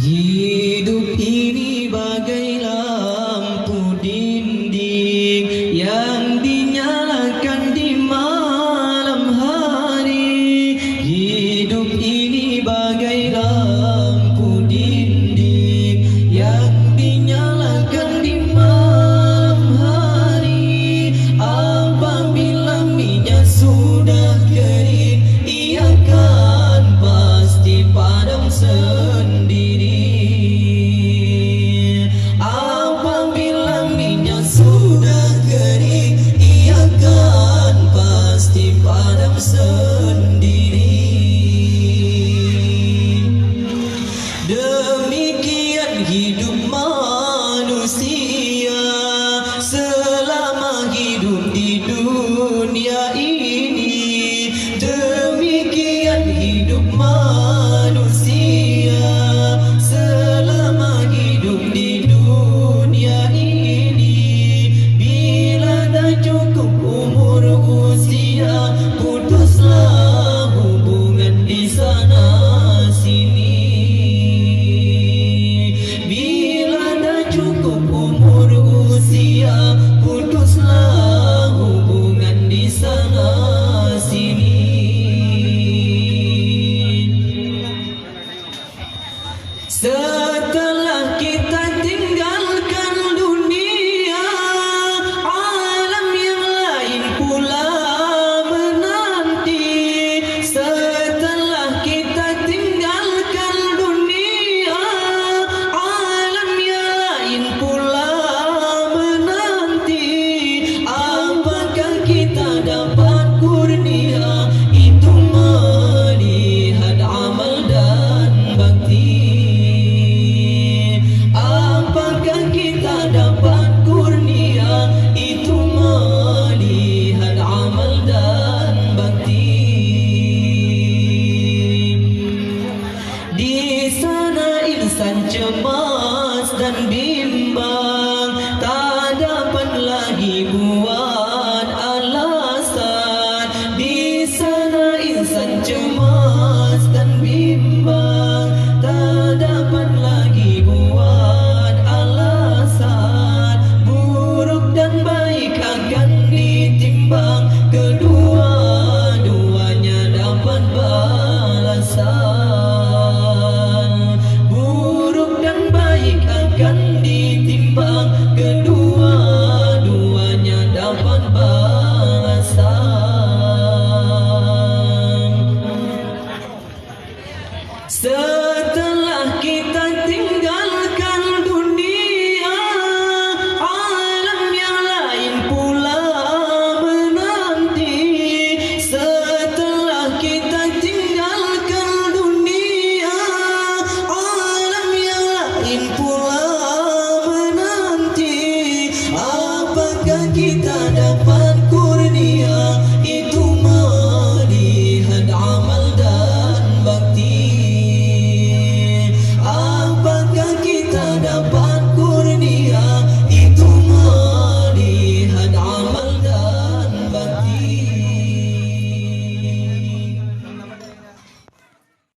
Hidup ini bagai lampu dinding yang dinyalakan di malam hari. Hidup ini bagai lampu dinding yang dinyalakan di malam hari. Apabila minyak sudah kering, ia akan pasti padam sendiri. Apabila minyak sudah kering, ia akan pasti padam sendiri. Demikian hidup manusia selama hidup di dunia ini. Demikian hidup manusia selama hidup di dunia ini. Bila dah cukup umur usia, putuslah hubungan di sana sini. Bila dah cukup umur usia, putuslah hubungan di sana sini. Setelah kita tinggalkan dunia, alam yang lain pula menanti. Setelah kita tinggalkan dunia, alam yang lain pula menanti. Apakah kita dapat kurnia itu melihat amal dan bakti? Apakah kita dapat kurnia itu melihat amal dan bakti? Di sana insan cemas dan bimbang